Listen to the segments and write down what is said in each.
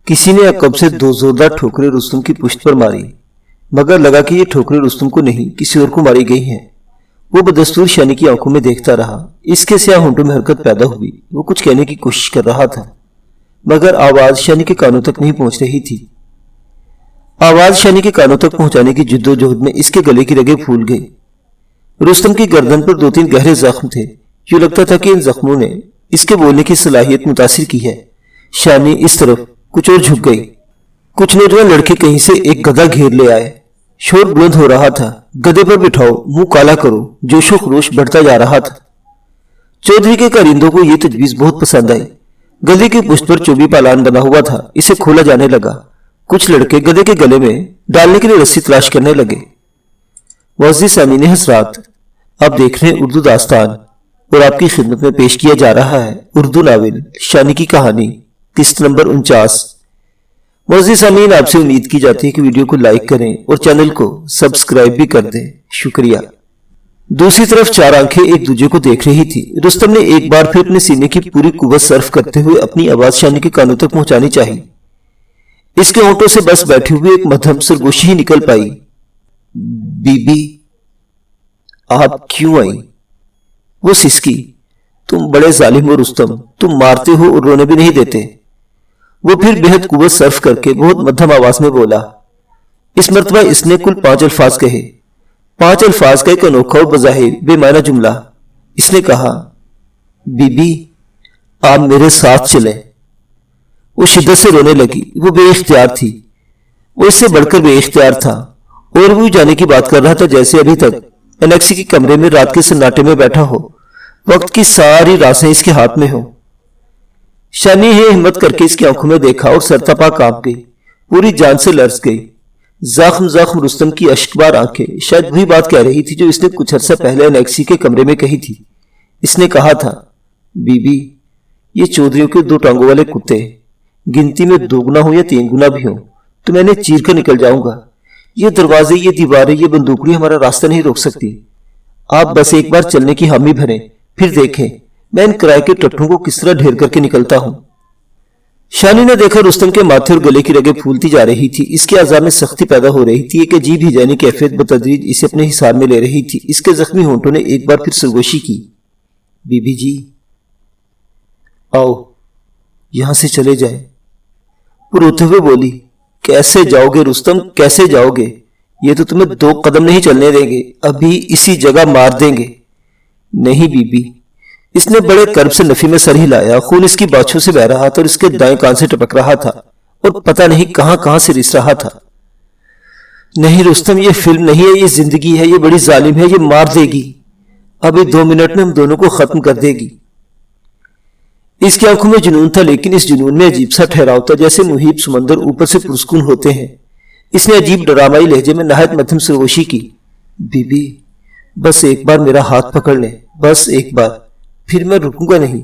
किसी ने अकब से 2 जोरदार ठोकरें रुस्तम की पुश्त पर मारी, मगर लगा कि ये ठोकरें रुस्तम को नहीं किसी और को मारी गई हैं। वो बदस्तूर शानी की आंखों में देखता रहा। इसके स्याह होंठों में हरकत पैदा हुई। वो कुछ कहने की कोशिश कर रहा था, मगर आवाज शानी के कानों तक नहीं पहुंच रही थी। आवाज शानी के कानों तक पहुंचाने की जिद्दोजहद में इसके गले की रगें फूल गई। रुस्तम की गर्दन पर 2-3 गहरे जख्म थे। यूं लगता था कि इन जख्मों ने इसके बोलने की सलाहियत मुतासिर की है। शानी इस तरफ कुछ और झुक गई। कुछ नौजवान लड़के कहीं से एक गधा घेर ले आए। शोर बुलंद हो रहा था, गधे पर बिठाओ, मुंह काला करो। जोशो खरोश बढ़ता जा रहा था। चौधरी के कारिंदों को यह तजवीज बहुत पसंद आई। गधे की पुश्त पर चोबी पालान बना हुआ था, इसे खोला जाने लगा। कुछ लड़के गधे के गले में डालने के लिए रस्सी तलाश करने लगे। वाज़ी सामीन हज़रात, आप देख रहे हैं उर्दू दास्तान और आपकी खिदमत में पेश किया जा रहा है उर्दू नावल शानी की कहानी, किस्त नंबर 49। वाज़ी सामीन, आपसे उम्मीद की जाती है कि वीडियो को लाइक करें और चैनल को सब्सक्राइब भी कर दें। शुक्रिया। दूसरी तरफ 4 आंखें एक दूसरे को देख रही थी। रुस्तम ने एक बार फिर अपने सीने की पूरी कुव्वत सर्फ करते हुए अपनी आवाज शानी के कानों तक पहुंचानी चाहिए। इसके होंठों से बस बैठी हुई एक मध्यम सरगोशी ही निकल पाई। बीबी, आप क्यों आई? वो सिसकी। तुम बड़े जालिम हो रुस्तम, तुम मारते हो और रोने भी नहीं देते। वो फिर बेहद कुव्वत सर्फ करके बहुत मध्यम आवाज में बोला। इस मर्तबा इसने कुल 5 अल्फाज कहे। 5 अल्फाज का एक अनोखा और बज़ाहिर बेमाना जुमला। इसने कहा, बीबी आप मेरे साथ चलें। वो शिद्दत से रोने लगी। वो बेइख्तियार थी। वो इससे बढ़कर बेइख्तियार था और वो जाने की बात कर रहा था जैसे अभी तक एनेक्सी के कमरे में रात के सन्नाटे में बैठा हो, वक्त की सारी रासें इसके हाथ में हो। शानी ने हिम्मत करके इसकी आंखों में देखा और सरतपा कांप गई, पूरी जान से लर्ज गई। जख्म जख्म रुस्तम की अश्कबार आंखें शायद वही बात कह रही थी जो इसने कुछ अर्सा पहले एनेक्सी के कमरे में कही थी। इसने कहा था, बीबी ये चौधरियों के 2 टांगों वाले कुत्ते, गिनती में 2 गुना हो या 3 गुना भी हो तो मैंने चीर कर निकल जाऊंगा। ये दरवाजे, ये दीवारें, ये बंदूकड़ी हमारा रास्ता नहीं रोक सकती। आप बस एक बार चलने की हामी भरें, फिर देखें मैं इन किराए के टट्टों को किस तरह ढेर करके निकलता हूं। शानी ने देखा रुस्तम के माथे और गले की रगें फूलती जा रही थी। इसके अज़ा में सख्ती पैदा हो रही थी। एक अजीब ही जानी कैफियत बतदरीज इसे अपने हिसाब में ले रही थी। इसके जख्मी होंठों ने एक बार फिर सरगोशी की। बीबी जी आओ, यहां से चले जाए। वो रोते हुए बोली, कैसे जाओगे रुस्तम, कैसे जाओगे? ये तो तुम्हें 2 कदम नहीं चलने देंगे, अभी इसी जगह मार देंगे। नहीं बीबी। इसने बड़े कर्ब से नफी में सर हिलाया। खून इसकी बाछों से बह रहा था और इसके दाएं कान से टपक रहा था और पता नहीं कहां कहां से रिस रहा था। नहीं रुस्तम, ये फिल्म नहीं है, ये जिंदगी है। ये बड़ी जालिम है, ये मार देगी। अभी 2 मिनट में हम दोनों को खत्म कर देगी। इसकी आंखों में जुनून था, लेकिन इस जुनून में अजीब सा ठहराव था, जैसे मुहीब समंदर ऊपर से पुरस्कून होते हैं। इसने अजीब डरामाई लहजे में नहायत मध्यम सरगोशी की। बीबी बस एक बार मेरा हाथ पकड़ ले, बस एक बार, फिर मैं रुकूंगा नहीं।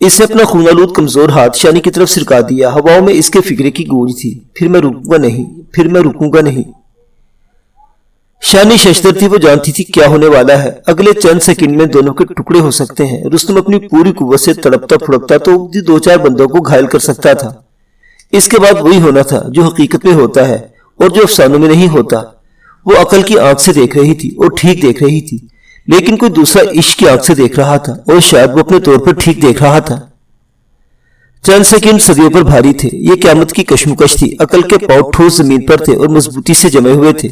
इसने अपना खूनालूद कमजोर हाथ शानी की तरफ सिरका दिया। हवाओं में इसके फिक्रे की गूंज थी, फिर मैं रुकूंगा नहीं, फिर मैं रुकूंगा नहीं। शानी शशदर थी। वो जानती थी क्या होने वाला है। अगले चंद सेकंड में दोनों के टुकड़े हो सकते हैं। रुस्तम अपनी पूरी कुव्वत से तड़पता फुड़कता तो 2-4 बंदों को घायल कर सकता था। इसके बाद वही होना था जो हकीकत में होता है और जो अफसानों में नहीं होता। वो अकल की आंख से देख रही थी और ठीक देख रही थी, लेकिन कोई दूसरा इश्क की आंख से देख रहा था और शायद वो अपने तौर पर ठीक देख रहा था। चंद सेकंड सदियों पर भारी थे। ये क़यामत की कशमकश थी। अकल के पांव ठोस जमीन पर थे और मजबूती से जमे हुए थे,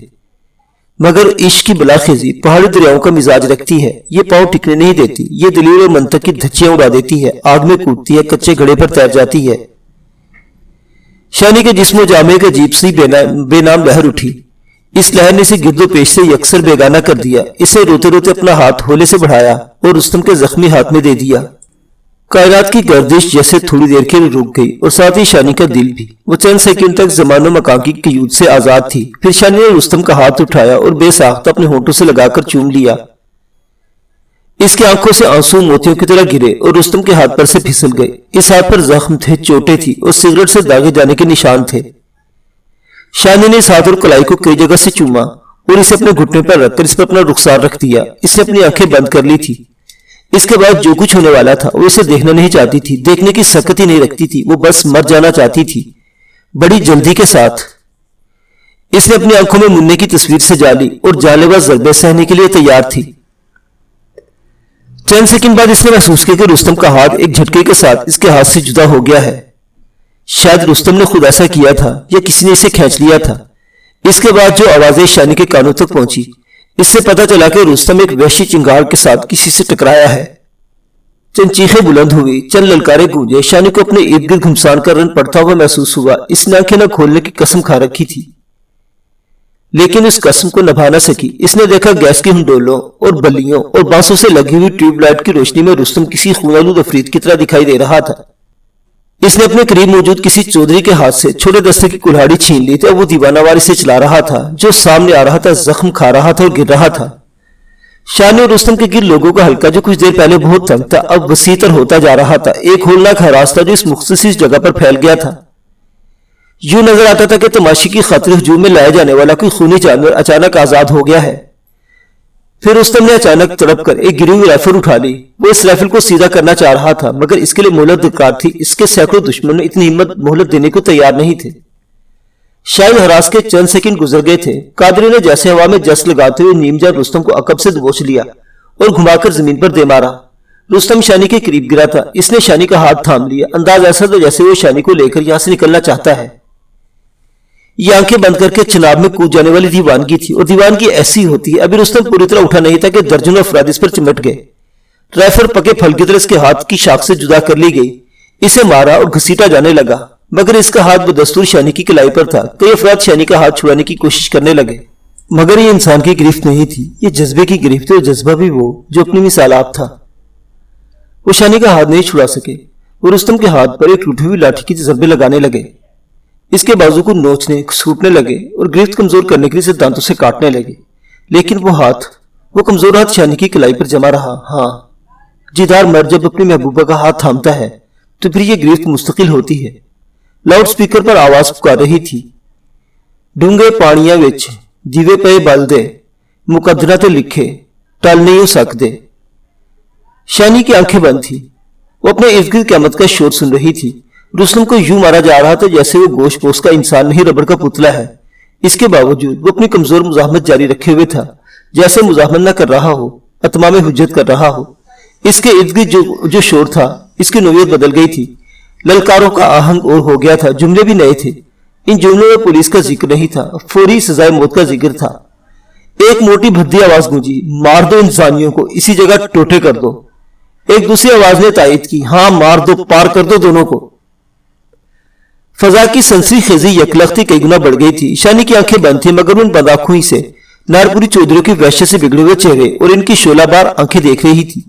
मगर इश्क की बलाखेजी पहाड़ी दरियाओं का मिजाज रखती है। ये पांव टिकने नहीं देती। ये दलील और मंतक की धज्जियां उड़ा देती है, आग में कूदती है, कच्चे घड़े पर तैर जाती है। शानी के जिस्म जामे का अजीब सी बेनाम लहर उठी। इस लहर ने इसे गिरदो पेश से यकसर बेगाना कर दिया। इसे रोते रोते अपना हाथ होले से बढ़ाया और रुस्तम के जख्मी हाथ में दे दिया। कायनात की गर्दिश जैसे थोड़ी देर के लिए रुक गई और साथ ही शानी का दिल भी। वो चंद सेकंड तक जमानो मकान की कयूद से आजाद थी। फिर शानी ने रुस्तम का हाथ उठाया और बेसाख्ता अपने होंठों से लगाकर चूम लिया। इसकी आंखों से आंसू मोतियों की तरह गिरे और रुस्तम के हाथ पर से फिसल गए। इस हाथ पर जख्म थे, चोटें थी और सिगरेट से दागे जाने के निशान थे। शानी ने इस हाथ और कलाई को कई जगह से चूमा और इसे अपने घुटने पर रखकर इस पर अपना रुखसार रख दिया। इसने अपनी आंखें बंद कर ली थी। اس کے بعد جو کچھ ہونے والا تھا وہ اسے دیکھنا نہیں چاہتی تھی، دیکھنے کی سکت ہی نہیں رکھتی تھی، وہ بس مر جانا چاہتی تھی بڑی جلدی کے ساتھ۔ اس نے اپنی آنکھوں میں مننے کی تصویر سجا لی اور جان لیوا ضربے سہنے کے لیے تیار تھی۔ چند سیکنڈ بعد اس نے محسوس کیا کہ رستم کا ہاتھ ایک جھٹکے کے ساتھ اس کے ہاتھ سے جدا ہو گیا ہے۔ شاید رستم نے خود ایسا کیا تھا یا کسی نے اسے کھینچ لیا تھا۔ اس کے بعد جو آوازیں شانی کے کانوں تک پہنچی، اس سے پتا چلا کہ رستم ایک وحشی چنگار کے ساتھ کسی سے ٹکرایا ہے۔ چند چیخیں بلند ہوئی، چند للکارے گونجے، شانی کو اپنے ارد گرد گھمسان کر رن پڑتا ہوا محسوس ہوا۔ اس نے آنکھیں نہ کھولنے کی قسم کھا رکھی تھی، لیکن اس قسم کو نبھا نہ سکی۔ اس نے دیکھا گیس کی ہنڈولوں اور بلیوں اور بانسوں سے لگی ہوئی ٹیوب لائٹ کی روشنی میں رستم کسی خون آلود افرید کی طرح دکھائی دے رہا تھا۔ اس نے اپنے قریب موجود کسی چودھری کے ہاتھ سے چھوٹے دستے کی کلہاڑی چھین لی تھی اور وہ دیوانہ وار اسے چلا رہا تھا، جو سامنے آ رہا تھا زخم کھا رہا تھا اور گر رہا تھا۔ شانی اور رستم کے گر لوگوں کا حلقہ جو کچھ دیر پہلے بہت تنگ تھا اب وسیع تر ہوتا جا رہا تھا۔ ایک ہولناک ہراس تھا جو اس مختصر جگہ پر پھیل گیا تھا۔ یوں نظر آتا تھا کہ تماشی کی خاطر ہجوم میں لایا جانے والا کوئی خونی جانور اچانک آزاد ہو گیا ہے۔ پھر رستم نے اچانک تڑپ کر ایک گری ہوئی رائفل اٹھا لی۔ وہ اس رائفل کو سیدھا کرنا چاہ رہا تھا، مگر اس کے لیے مہلت درکار تھی۔ اس کے سینکڑوں دشمن اتنی ہمت مہلت دینے کو تیار نہیں تھے۔ شاید ہراس کے چند سیکنڈ گزر گئے تھے، قادری نے جیسے ہوا میں جس لگاتے ہوئے نیم جان رستم کو عقب سے دبوچ لیا اور گھما کر زمین پر دے مارا۔ رستم شانی کے قریب گرا تھا۔ اس نے شانی کا ہاتھ تھام لیا، انداز ایسا تھا جیسے وہ شانی کو لے کر یہاں سے نکلنا چاہتا ہے۔ یہ آنکھیں بند کر کے چناب میں کود جانے والی دیوانگی تھی، اور دیوانگی ایسی ہوتی ہے۔ ابھی رستم پوری طرح اٹھا نہیں تھا کہ درجنوں افراد اس پر چمٹ گئے۔ رائفل پکے پھل کی طرح اس کے ہاتھ کی شاخ سے جدا کر لی گئی۔ اسے مارا اور گھسیٹا جانے لگا، مگر اس کا ہاتھ بدستور شانی کی کلائی پر تھا۔ کئی افراد شانی کا ہاتھ چھڑانے کی کوشش کرنے لگے، مگر یہ انسان کی گرفت نہیں تھی، یہ جذبے کی گرفت تھی، اور جذبہ بھی وہ جو اپنی مثال آپ تھا۔ وہ شانی کا ہاتھ نہیں چھڑا سکے۔ وہ رستم کے ہاتھ پر ایک ٹوٹی ہوئی لاٹھی کی ضربے لگانے لگے، اس کے بازو کو نوچنے سوٹنے لگے اور گرفت کمزور کرنے کے لیے دانتوں سے کاٹنے لگے، لیکن وہ کمزور ہاتھ شانی کی کلائی پر جمع رہا۔ ہاں، جیدار مرد جب اپنی محبوبہ کا ہاتھ تھامتا ہے تو پھر یہ گرفت مستقل ہوتی ہے۔ لاؤڈ سپیکر پر آواز پکار رہی تھی، ڈونگے پانیاں وچ دیوے پے بل دے، مقدرہ تے لکھے ٹل نہیں ہو سکتے۔ شانی کی آنکھیں بند تھی، وہ اپنے ارد گرد قیامت کا شور سن رہی تھی۔ رستم کو یوں مارا جا رہا تھا جیسے وہ گوشت پوش کا انسان نہیں، ربڑ کا پتلا ہے۔ اس کے باوجود وہ اپنی کمزور مزاحمت جاری رکھے ہوئے تھا، جیسے مزاحمت نہ کر رہا ہو، اتمام حجت کر رہا ہو۔ اس کے ارد گرد جو شور تھا، اس کی نوعیت بدل گئی تھی۔ للکاروں کا آہنگ اور ہو گیا تھا، جملے بھی نئے تھے۔ ان جملوں میں پولیس کا ذکر نہیں تھا، فوری سزائے موت کا ذکر تھا۔ ایک موٹی بھدی آواز گونجی، مار دو انسانیوں کو، اسی جگہ ٹوٹے کر دو۔ ایک دوسری آواز نے تائید کی، ہاں مار دو، پار کر دو دونوں کو۔ فضا کی سنسری خیزی یکلختی کئی گنا بڑھ گئی تھی۔ شانی کی آنکھیں بند تھیں، مگر ان بند آنکھوں ہی سے نارپوری چودھریوں کی وحشت سے بگڑے ہوئے چہرے اور ان کی شعلہ بار آنکھیں دیکھ رہی تھی۔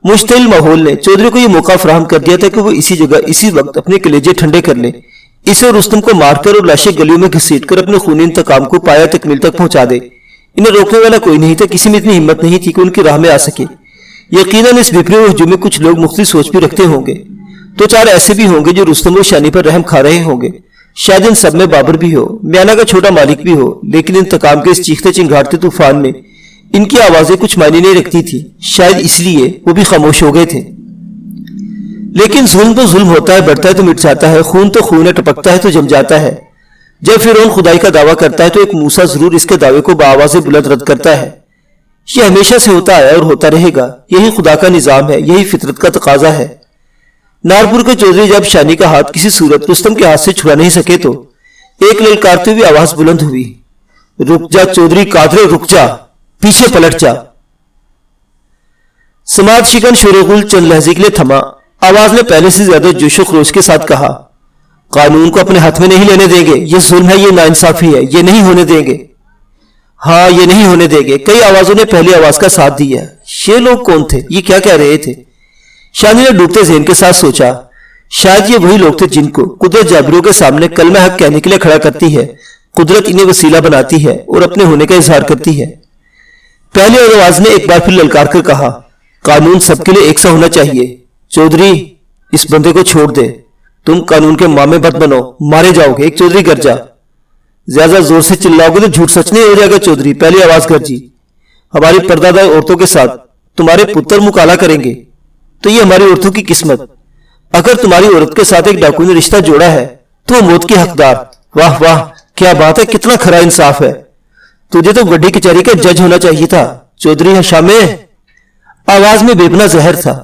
مشتعل ماحول نے چودھری کو یہ موقع فراہم کر دیا تھا کہ وہ اسی جگہ اسی وقت اپنے کلیجے ٹھنڈے کر لیں، اسے اور رستم کو مار کر اور لاشیں گلیوں میں گھسیٹ کر اپنے خونی انتقام کو پایا تکمیل تک پہنچا دے۔ انہیں روکنے والا کوئی نہیں تھا، کسی میں اتنی ہمت نہیں تھی کہ ان کی راہ میں آ سکے۔ یقیناً اس بپھرے ہوئے ہجوم میں کچھ لوگ مختلف سوچ بھی رکھتے ہوں گے، تو چار ایسے بھی ہوں گے جو رستم اور شانی پر رحم کھا رہے ہوں گے۔ شاید ان سب میں بابر بھی ہو، میانہ کا چھوٹا مالک بھی ہو، لیکن انتقام کے اس چیختے چنگھاڑتے طوفان میں ان کی آوازیں کچھ معنی نہیں رکھتی تھی۔ شاید اس لیے وہ بھی خاموش ہو گئے تھے۔ لیکن ظلم تو ظلم ہوتا ہے، بڑھتا ہے تو مٹ جاتا ہے، خون تو خون ہے، ٹپکتا ہے تو جم جاتا ہے۔ جب فرعون خدائی کا دعویٰ کرتا ہے تو ایک موسیٰ ضرور اس کے دعوے کو بآواز بلند رد کرتا ہے۔ یہ ہمیشہ سے ہوتا آیا اور ہوتا رہے گا، یہی خدا کا نظام ہے، یہی فطرت کا تقاضا ہے۔ نارپور کے چودھری جب شانی کا ہاتھ کسی صورت رستم کے ہاتھ سے چھڑا نہیں سکے تو ایک للکارتے ہوئی آواز بلند ہوئی، رک جا چودھری قادرے، رک جا، پیچھے پلٹ جا۔ سماعت شکن شورغل چند لہجے کے لیے تھما۔ آواز نے پہلے سے زیادہ جوش و خروش کے ساتھ کہا، قانون کو اپنے ہاتھ میں نہیں لینے دیں گے، یہ ظلم ہے، یہ ناانصافی ہے، یہ نہیں ہونے دیں گے۔ ہاں، یہ نہیں ہونے دیں گے۔ کئی آوازوں نے پہلی آواز کا ساتھ دیا۔ یہ لوگ کون تھے؟ یہ کیا کہہ رہے تھے؟ شانی نے ڈوبتے ذہن کے ساتھ سوچا، شاید یہ وہی لوگ تھے جن کو قدرت جابروں کے سامنے کلمہ حق کہنے کے لیے کھڑا کرتی ہے۔ قدرت انہیں وسیلہ بناتی ہے اور اپنے ہونے کا اظہار کرتی ہے۔ پہلی آواز نے ایک بار پھر للکار کر کہا، قانون سب کے لیے ایک سا ہونا چاہیے۔ چودھری، اس بندے کو چھوڑ دے، تم قانون کے مامے مت بنو، مارے جاؤ گے۔ ایک چودھری گرجا، زیادہ زور سے چلاؤ گے تو جھوٹ سچ نہیں ہو جائے گا۔ چودھری، پہلی آواز گرجی، ہماری پردہ دار عورتوں کے ساتھ तुम्हारे पुत्र मुकाला करेंगे। तो ये हमारी औरतों की किस्मत। अगर तुम्हारी औरत के साथ एक डाकू ने रिश्ता जोड़ा है तो वो मौत की हकदार। वाह वाह, क्या बात है, कितना खरा इंसाफ है। तुझे तो बड़ी कचहरी का जज होना चाहिए था चौधरी हशामे। आवाज में बेपना जहर था।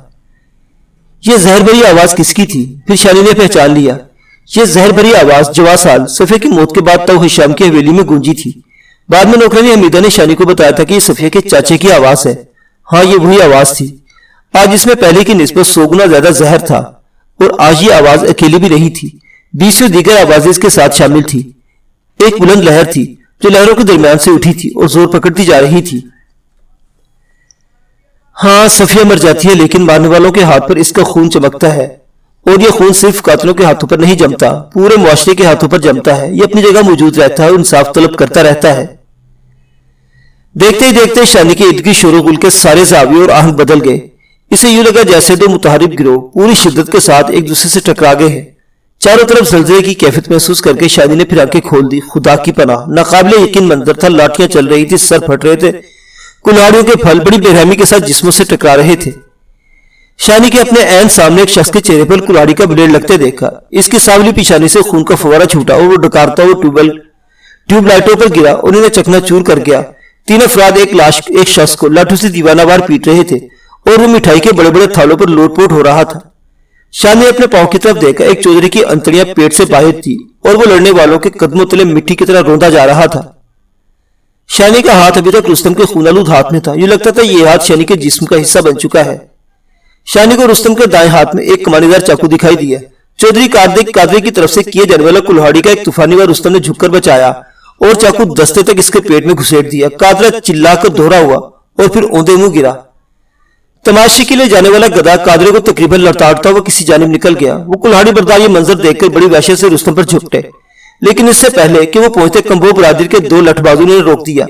यह जहर भरी आवाज किसकी थी? फिर शानी ने पहचान लिया। यह जहर भरी आवाज जवासाल सफिया की मौत के बाद तब हिशाम की हवेली में गूंजी थी। बाद में नौकरानी हमीदा ने शानी को बताया था कि यह सफिया के चाचे की आवाज है। हाँ, ये वही आवाज थी। आज इसमें पहले की निस्बत 100 गुना ज्यादा जहर था और आज ये आवाज अकेली भी नहीं थी, 20 दीगर आवाजें इसके साथ शामिल थी। एक बुलंद लहर थी जो लहरों के दरमियान से उठी थी और जोर पकड़ती जा रही थी। हाँ, सफिया मर जाती है लेकिन मारने वालों के हाथ पर इसका खून चमकता है और यह खून सिर्फ कातिलों के हाथों पर नहीं जमता, पूरे मुआशरे के हाथों पर जमता है। यह अपनी जगह मौजूद रहता है और इंसाफ तलब करता रहता है। देखते ही देखते शानी के इर्द गिर्द शोरगुल के सारे जाविये और आहंग बदल गए। इसे यूं लगा जैसे दो मुतहारिब गिरोह पूरी शिद्दत के साथ एक दूसरे से टकरा गए हैं। चारों तरफ जलजले की कैफियत महसूस करके शानी ने फिर आंखें खोल दी। खुदा की पनाह, नाकाबिले यकीन मंजर था। लाठियां चल रही थी, सर फट रहे थे, कुल्हाड़ियों के फल बड़ी बेरहमी के साथ जिस्मों से टकरा रहे थे। शानी के अपने ऐन सामने एक शख्स के चेहरे पर कुल्हाड़ी का ब्लेड लगते देखा। इसकी सांवली पिछानी से खून का फवारा छूटा और वो डकारता हुआ ट्यूबलाइटों पर गिरा और इन्हें चकनाचूर कर गया। 3 अफराद एक शख्स को लाठों से दीवानावार पीट रहे थे और वो मिठाई के बड़े बड़े थालों पर लोटपोट हो रहा था। शान ने अपने पांव की तरफ देखा। एक चौधरी की अंतड़ियां पेट से बाहर थी और वो लड़ने वालों के कदमों तले मिट्टी की तरह रोंदा जा रहा था। शानी का हाथ अभी तक रुस्तम के खूनालूद हाथ में था। यूं लगता था ये हाथ शानी के जिस्म का हिस्सा बन चुका है। शानी को रुस्तम के दाएं हाथ में एक कमानीदार चाकू दिखाई दिया। चौधरी कादरी की तरफ से किए जाने वाला कुल्हाड़ी का एक तूफानी वार रुस्तम ने झुककर बचाया और चाकू दस्ते तक इसके पेट में घुसेड़ दिया। कादरा चिल्लाकर दोहरा हुआ और फिर औंधे मुंह गिरा। तमाशे के लिए जाने वाला गधा कादरे को तकरीबन लड़ताड़ता हुआ किसी जानिब निकल गया। वो कुल्हाड़ी बरदार ये मंजर देखकर बड़ी वहशत से रुस्तम पर झुकटे, लेकिन इससे पहले कि वो पहुंचते कंबो बरादरी के 2 लठबाजों ने रोक दिया।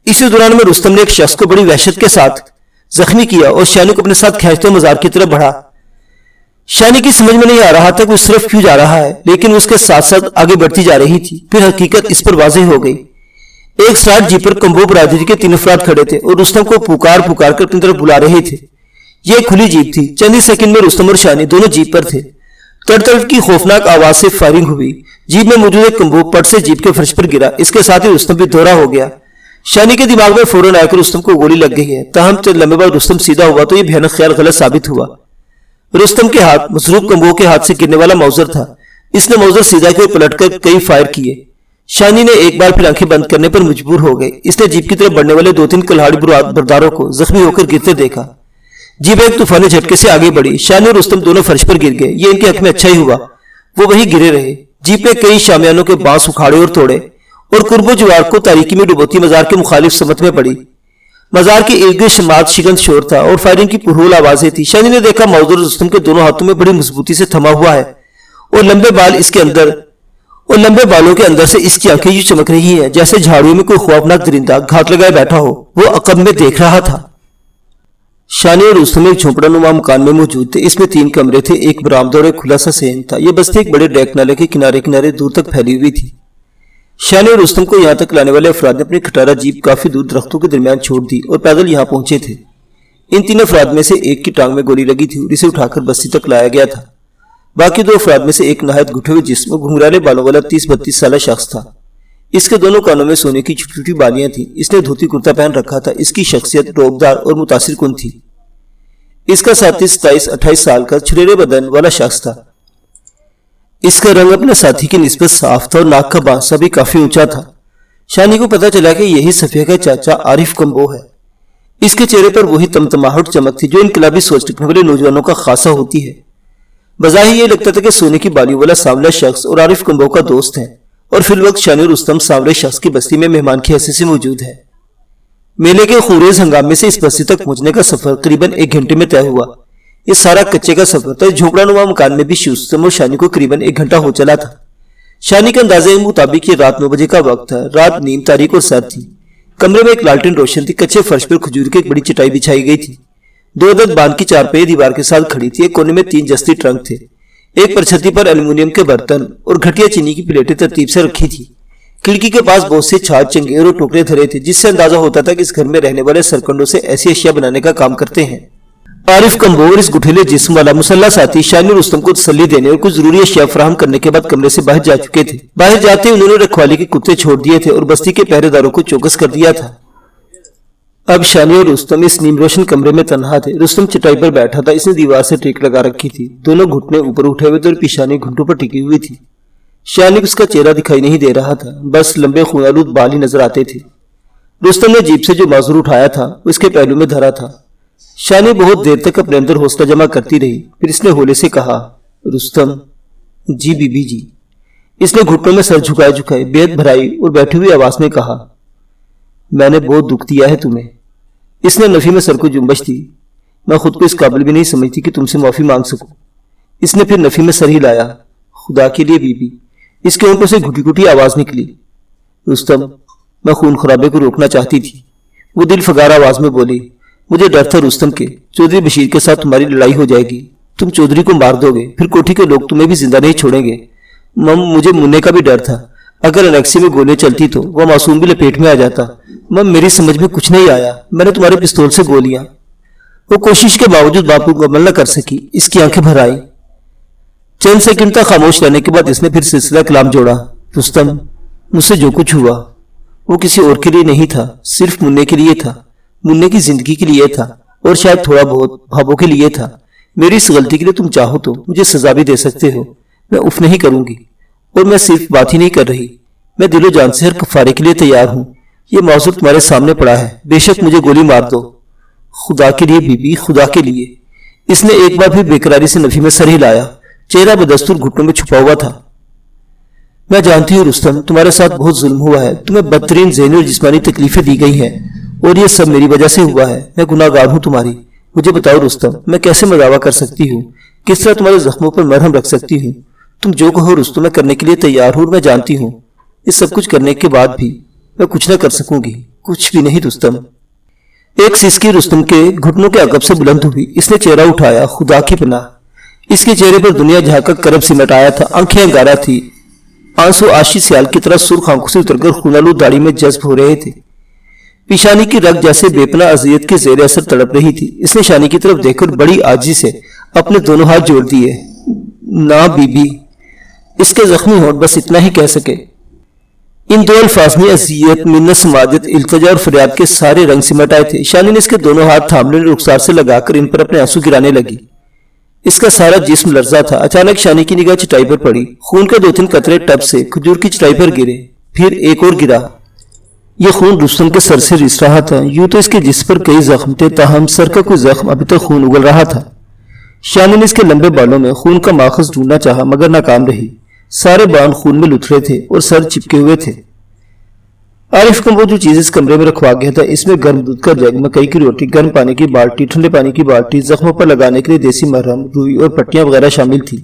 इसी दौरान में रुस्तम ने एक शख्स को बड़ी वहशत के साथ जख्मी किया और शानी को अपने साथ खींचते मजार की तरफ बढ़ा। शानी की समझ में नहीं आ रहा था कि उस तरफ क्यों जा रहा है, लेकिन उसके साथ साथ आगे बढ़ती जा रही थी। फिर हकीकत इस पर वाज़ेह हो गई। एक स्टार्ट जीप पर कंबो बरादरी के 3 अफराद खड़े थे और रुस्तम को पुकार कर अपनी तरफ बुला रहे थे। यह खुली जीप थी। चंद ही सेकंड में रुस्तम और शानी दोनों जीप पर थे। तड़तड़ की खौफनाक आवाज से फायरिंग हुई। जीप में मौजूद एक कंबो पट से जीप के फर्श पर गिरा। इसके साथ ही रुस्तम भी दोहरा हो गया। शानी के दिमाग में फौरन आकर रुस्तम को गोली लग गई है। ताहम चंद लम्बे बाद रुस्तम सीधा हुआ तो यह भयानक ख्याल गलत साबित हुआ। रुस्तम के हाथ मसरूफ कंबो के हाथ से गिरने वाला मौजर था। इसने मौजर सीधा के पलटकर कई फायर किए। शानी ने एक बार फिर आंखें बंद करने पर मजबूर हो गई। इसने जीप की तरफ बढ़ने वाले 2-3 कुल्हाड़ी बरदारों को जख्मी होकर गिरते देखा। जीप एक तूफानी झटके से आगे बढ़ी। शानी और रुस्तम दोनों फर्श पर गिर गए। ये इनके हक में अच्छा ही हुआ, वो वहीं गिरे रहे। जीप में कई शामियानों के बांस उखाड़े और तोड़े और कुर्बो जवार को तारीकी में डुबोती मजार के मुखालिफ समत में पड़ी। मजार के इर्द गिर्द शमात शिकंद शोर था और फायरिंग की पुरहोल आवाजें थी। शानी ने देखा मौजूद रुस्तम के दोनों हाथों में बड़ी मजबूती से थमा हुआ है और लंबे बालों के अंदर से इसकी आंखें यूं चमक रही है जैसे झाड़ियों में कोई खौफनाक दरिंदा घात लगाए बैठा हो। वो अकब में देख रहा था। शानी और रुस्तम एक झोंपड़ा नुमा मकान में मौजूद थे। इसमें 3 कमरे थे, एक बरामदा और एक खुला सा सेन था। यह बस्ती एक बड़े डेक नाले के किनारे किनारे दूर तक फैली हुई थी। शानी और रुस्तम को यहां तक लाने वाले अफराद ने अपनी खटारा जीप काफी दूर दरख्तों के दरमियान छोड़ दी और पैदल यहां पहुंचे थे। इन 3 अफराद में से एक की टांग में गोली लगी थी और इसे उठाकर बस्ती तक लाया गया था। बाकी 2 अफराद में से एक नहायत घुटे हुए जिस्म घुंघराले बालों वाला 30-32 साल शख्स था। इसके दोनों कानों में सोने की छोटी छोटी बालियां थी। इसने धोती कुर्ता पहन रखा था। इसकी शख्सियत रोबदार और मुतासिर कुन थी। इसका साथी 27-28 साल का छुरेरे बदन वाला शख्स था। इसका रंग अपने साथी की निस्बत साफ था और नाक का बांसा भी काफी ऊंचा था। शानी को पता चला कि यही सफिया का चाचा आरिफ कंबो है। इसके चेहरे पर वही तमतमाहट चमक थी जो इनकलाबी सोच रखने वाले नौजवानों का खासा होती है। बज़ाहिर ये लगता था कि सोने की बालियों वाला सांवला शख्स और आरिफ कंबो का दोस्त है और फिर वक्त शानी और रुस्तम सांवले शख्स की बस्ती में मेहमान की हैसियत से मौजूद है। मेले के खूरेज हंगामे से इस बस्ती तक पहुंचने का सफर करीबन 1 घंटे में तय हुआ। ये सारा कच्चे का सफर था। झोपड़ा नुमा मकान में भी रुस्तम और शानी को करीबन 1 घंटा हो चला था। शानी के अंदाजे के मुताबिक ये रात 9 बजे का वक्त था। रात नीम तारीख और सर्द थी। कमरे में एक लालटेन रोशन थी। कच्चे फर्श पर खजूर की एक बड़ी चटाई बिछाई गई थी। 2 अदद बांध की चारपाई दीवार के साथ खड़ी थी। एक कोने में 3 जस्ती ट्रंक थे। एक परछत्ती पर एल्यूमिनियम के बर्तन और घटिया चीनी की प्लेटें तरतीब से रखी थी। खिड़की के पास बहुत से छाछ, चंगेर और टोकरे धरे थे, जिससे अंदाजा होता था कि इस घर में रहने वाले सरकंडों से ऐसी अशिया बनाने का काम करते हैं। आरिफ कमबोर इस गुठीले जिस्म वाला मुसल्ला साथी शानी और रुस्तम को तसल्ली देने और कुछ जरूरी अशिया फराहम करने के बाद कमरे से बाहर जा चुके थे। बाहर जाते उन्होंने रखवाली के कुत्ते छोड़ दिए थे और बस्ती के पहरेदारों को चौकस कर दिया था। अब शानी और रुस्तम इस नीम रोशन कमरे में तन्हा थे। रुस्तम चटाई पर बैठा था, इसने दीवार से टेक लगा रखी थी, दोनों घुटने ऊपर उठे हुए थे और पिशानी घुटनों पर टिकी हुई थी। शानी को उसका चेहरा दिखाई नहीं दे रहा था, बस लंबे खूनालूद बाल ही नजर आते थे। रुस्तम ने जीप से जो माजूर उठाया था उसके पहलू में धरा था। शानी बहुत देर तक अपने अंदर हौसला जमा करती रही, फिर इसने होले से कहा, रुस्तम। जी बीबी जी। इसने घुटनों में सर झुकाए झुकाए बेहद भराई और बैठी हुई आवाज में कहा, मैंने बहुत दुख दिया है तुम्हें। इसने नफी में सर को जुम्बश दी। मैं खुद को इस काबिल भी नहीं समझती कि तुमसे माफी मांग सकूं। इसने फिर नफी में सर हिलाया। खुदा के लिए बीबी। इसके होंठों से घुटी घुटी आवाज निकली, रुस्तम, मैं खून खराबे को रोकना चाहती थी। वो दिल फगार आवाज में बोली, मुझे डर था रुस्तम के, चौधरी बशीर के साथ तुम्हारी लड़ाई हो जाएगी, तुम चौधरी को मार दोगे, फिर कोठी के लोग तुम्हें भी जिंदा नहीं छोड़ेंगे। मम, मुझे मुन्ने का भी डर था, अगर अनेक्सी में गोलियां चलती तो वह मासूम भी लपेट में आ जाता। मम, मेरी समझ में कुछ नहीं आया, मैंने तुम्हारे पिस्तौल से गोलियां। वो कोशिश के बावजूद बापू को अमल न कर सकी। इसकी आंखें भर आई। चंद सेकंड तक खामोश रहने के बाद इसने फिर सिलसिला कलाम जोड़ा, रुस्तम, मुझसे जो कुछ हुआ वो किसी और के लिए नहीं था, सिर्फ मुन्ने के लिए था, मुन्ने की जिंदगी के लिए था और शायद थोड़ा बहुत भावों के लिए था। मेरी इस गलती के लिए तुम चाहो तो मुझे सजा भी दे सकते हो, मैं उफ नहीं करूंगी। और मैं सिर्फ बात ही नहीं कर रही, मैं दिलो जान से हर कफारे के लिए तैयार हूं। ये मौजूद तुम्हारे सामने पड़ा है, बेशक मुझे गोली मार दो। खुदा के लिए बीबी, खुदा के लिए। इसने एक बार फिर बेकरारी से नफी में सर हिलाया, चेहरा बदस्तूर घुटनों में छुपा हुआ था। मैं जानती हूँ रुस्तम, तुम्हारे साथ बहुत जुल्म हुआ है, तुम्हें बदतरीन ज़हनी और जिस्मानी तकलीफें दी गई हैं और ये सब मेरी वजह से हुआ है। मैं गुनाहगार हूँ तुम्हारी। मुझे बताओ रुस्तम, मैं कैसे मदावा कर सकती हूँ, किस तरह तुम्हारे जख्मों पर मरहम रख सकती हूँ। तुम जो कहो रुस्तम, मैं करने के लिए तैयार हूँ और मैं जानती हूँ इस सब कुछ करने के बाद भी मैं कुछ न कर सकूंगी, कुछ भी नहीं रुस्तम। एक सिसकी रुस्तम के घुटनों के अकब से बुलंद हुई। इसने चेहरा उठाया, खुदा की पनाह। इसके चेहरे पर दुनिया जहाँ का करब सिमट आया था, आंखें अंगारा थी, आंसू आशी सियाल की तरह सुर्ख आंखों से उतरकर खूनालूद दाढ़ी में जज्ब हो रहे थे। पिशानी की रग जैसे बेपना अजियत के जेर असर तड़प रही थी। इसने शानी की तरफ देखकर बड़ी आजी से अपने दोनों हाथ जोड़ दिए। ना बीबी। इसके जख्मी होंठ बस इतना ही कह सके। इन दो अल्फाज में अजियत, मिन्नत, समाजत, इल्तिजा और फरियाद के सारे रंग सिमट आए थे। शानी ने इसके दोनों हाथ थामने और रुखसार से लगाकर इन पर अपने आंसू गिराने लगी। इसका सारा जिस्म लर्जा था। अचानक शानी की निगाह चटाई पर पड़ी। खून के 2-3 कतरे टब से खजूर की चटाई पर गिरे, फिर एक और गिरा। यह खून रुस्तम के सर से रिस रहा था। यूं तो इसके जिस्म पर कई जख्म थे, ताहम सर का कोई जख्म अभी तक खून उगल रहा था। शानी ने इसके लंबे बालों में खून का माखज ढूंढना चाहा, मगर नाकाम रही। सारे बाल खून में लुथरे थे और सर चिपके हुए थे। आरिफ को वो जो चीज इस कमरे में रखवा गया था, इसमें गर्म दूध का जग, मकई की रोटी, गर्म पानी की बाल्टी, ठंडे पानी की बाल्टी, जख्मों पर लगाने के लिए देसी मरहम, रुई और पट्टियां वगैरह शामिल थी।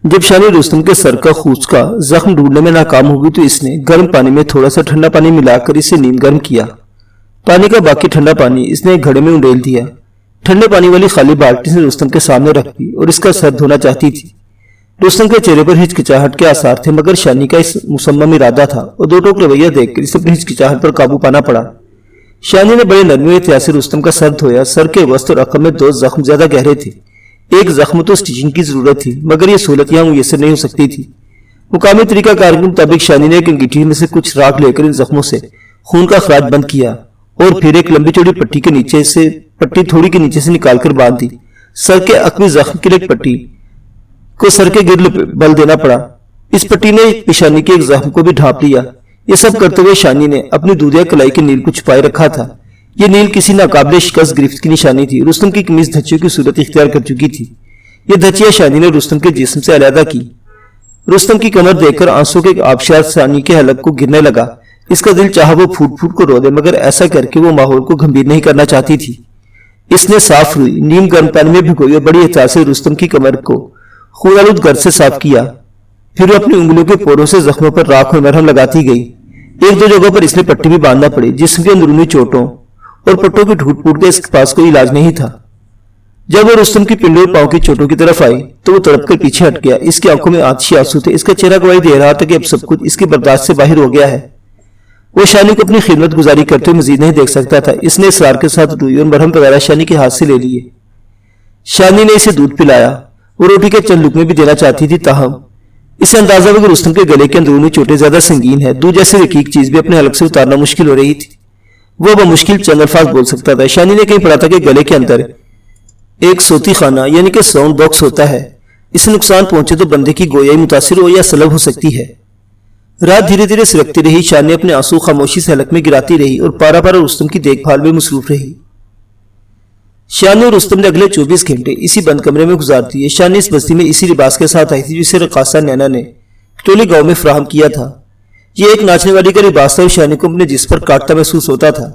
जब शानी रुस्तम के सर का खूस का जख्म ढूंढने में नाकाम हुई तो इसने गर्म पानी में थोड़ा सा ठंडा पानी मिलाकर इसे नीम गर्म किया। पानी का बाकी ठंडा पानी इसने एक घड़े में उंडेल दिया। ठंडे पानी वाली खाली बाल्टी से रुस्तम के सामने रख दी और इसका सर धोना चाहती थी। रुस्तम के चेहरे पर हिचकिचाहट के आसार थे, मगर शानी का इस मुसम्मम इरादा था और दो टोक रवैया देखकर इसे अपनी हिचकिचाहट पर काबू पाना पड़ा। शानी ने बड़े नरमी एहतियात से रुस्तम का सर धोया। सर के वस्त और अकब में 2 जख्म ज्यादा गहरे थे। एक जख्म तो स्टिचिंग की जरूरत थी, मगर यह सहूलत यहाँ मुयसर नहीं हो सकती थी। मुकामी तरीका कार के मुताबिक शानी ने एक अंगीठी में से कुछ राख लेकर इन जख्मों से खून का खराज बंद किया और फिर एक लंबी चौड़ी पट्टी थोड़ी के नीचे से निकालकर बांध दी। सर के अकबी जख्म की एक पट्टी को सर के गिर्द बल देना पड़ा। इस पट्टी ने पेशानी के एक जख्म को भी ढांप लिया। ये सब करते हुए शानी ने अपनी दूधिया कलाई के नील को छुपाए रखा था। ये नील किसी नाकाबिले शिकस्त गिरफ्त की निशानी थी। रुस्तम की कमीज धच्चियों की सूरत इख्तियार कर चुकी थी। ये धच्चियां शानी ने रुस्तम के जिस्म से अलहदा की। रुस्तम की कमर देखकर आंसू के आबशार शानी के हलक को गिरने लगा। इसका दिल चाहा वो फूट फूट को रो दे, मगर ऐसा करके वो माहौल को गंभीर नहीं करना चाहती थी। इसने साफ रुई नीम गर्म पानी में भिगोई और बड़ी एहतियात से रुस्तम की कमर को खूनालूद गर्द से साफ किया। फिर अपनी उंगलियों के पोरों से जख्मों पर राख और मरहम लगाती गई। 1-2 जगहों पर इसने पट्टी भी बांधना पड़ी। जिस्म के अंदरूनी चोटों और पट्टों की टूट फूट के इसके पास कोई इलाज नहीं था। जब वो रुस्तम की पिंडों और पांव की चोटों की तरफ आई तो वो तड़प कर पीछे हट गया। इसकी आंखों में आतिशी आंसू थे। इसका चेहरा गवाही दे रहा था कि अब सब कुछ इसकी बर्दाश्त से बाहर हो गया है। वो शानी को अपनी खिदमत गुजारी करते हुए मजीद नहीं देख सकता था। इसने इसरार के साथ रुई और मरहम वगैरह शानी के हाथ से ले लिए। शानी ने इसे दूध पिलाया। वो रोटी के चंद लुकमे भी देना चाहती थी, ताहम इसे अंदाजा हुआ कि रुस्तम के गले के अंदरूनी चोटें ज्यादा संगीन है। दूध जैसे रकीक चीज भी अपने हलक से उतारना मुश्किल हो रही थी। वो बमुश्किल चंद अल्फाज बोल सकता था। शानी ने कहीं पढ़ा था कि गले के अंदर एक सोती खाना यानी कि साउंड बॉक्स होता है। इससे नुकसान पहुंचे तो बंदे की गोयाई मुतासिर हो या सलब हो सकती है। रात धीरे धीरे सिरकती रही। शानी अपने आंसू खामोशी से हलक में गिराती रही और पारा पारा रुस्तम की देखभाल में मसरूफ रही। शानी और रुस्तम ने अगले 24 घंटे इसी बंद कमरे में गुजार दिए। शानी इस बस्ती में इसी लिबास के साथ आई थी जिसे रकासा नैना ने टोली गांव में फराहम किया था। ये एक नाचने वाली का लिबास था और शानी को अपने जिस्म पर काटता महसूस होता था।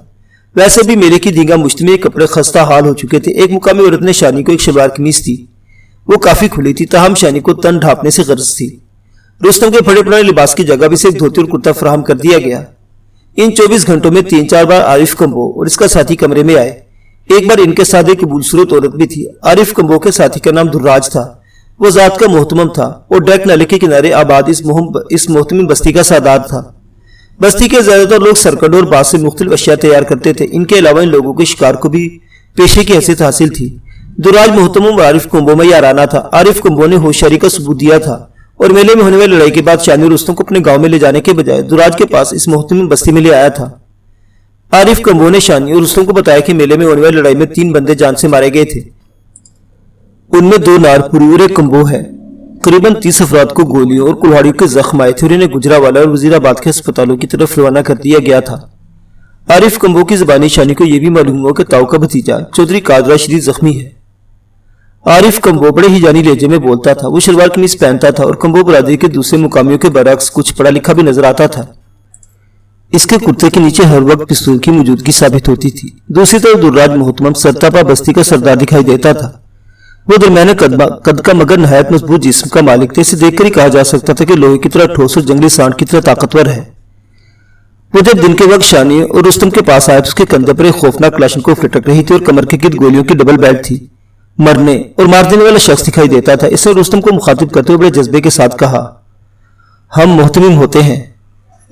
वैसे भी मेले की दींगा मुश्त में कपड़े खस्ता हाल हो चुके थे। एक मुकामी औरत ने शानी को एक शलवार कमीज दी। वो काफी खुली थी, ताहम शानी को तन ढांपने से गर्ज थी। रुस्तम के फटे पुराने लिबास की जगह भी से एक धोती और कुर्ता फराहम कर दिया गया। इन 24 घंटों में 3-4 बार आरिफ कंबो और इसका साथी कमरे में आए। एक बार इनके साथ एक खूबसूरत औरत भी थी। आरिफ कंबो के साथी का नाम दुर्राज था। वो जात का मोहतमम था और डैक नाले के किनारे आबाद इस मोहतमी बस्ती का सादार था। बस्ती के ज्यादातर लोग सरकंड और बांस से मुख्तलिफ अशिया तैयार करते थे। इनके अलावा इन लोगों के शिकार को भी पेशे की हैसियत हासिल थी। दुर्राज मोहतमम आरिफ कंबो में याराना था। आरिफ कंबो ने होशियारी का सबूत दिया था और मेले में होने वाली लड़ाई के बाद शानी और रुस्तम को अपने गांव में ले जाने के बजाय दुर्राज के पास इस मोहतमी बस्ती में ले आया था। आरिफ कंबो ने शानी और रुस्तम को बताया कि मेले में होने वाली लड़ाई में 3 बंदे जान से मारे गए थे। उनमें 2 नारपुरी और एक कंबो है। करीबन 30 अफराद को गोलियों और कुल्हाड़ियों के जख्म आए थे और इन्हें गुजरावाला और वजीराबाद के अस्पतालों की तरफ रवाना कर दिया गया था। आरिफ कंबो की जबानी शानी को यह भी मालूम हुआ कि ताऊ का भतीजा चौधरी कादरा शरीफ जख्मी है। आरिफ कंबो बड़े ही जानी लहजे में बोलता था। वो शलवार कमीज पहनता था और कंबो बरादरी के दूसरे मुकामियों के बरक्स कुछ पढ़ा लिखा भी नजर आता था। इसके कुर्ते के नीचे हर वक्त पिस्तौल की मौजूदगी साबित होती थी। दूसरी तरफ दुर्राज मोहतमम सरतापा बस्ती का सरदार दिखाई देता था। वो दरमियाने कद का मगर नहायत मजबूत जिस्म का मालिक थे। इसे देखकर ही कहा जा सकता था कि लोहे की तरह ठोस और जंगली सांड की तरह ताकतवर है। वो जब दिन के वक्त शानी और रुस्तम के पास आया तो उसके कंधे पर एक खौफनाक क्लाशनकोव लटक रही थी और कमर के गिर्द गोलियों की डबल बेल्ट थी। मरने और मार देने वाला शख्स दिखाई देता था। इसने रुस्तम को मुखातिब करते हुए बड़े जज्बे के साथ कहा, हम मोहतमिम होते हैं,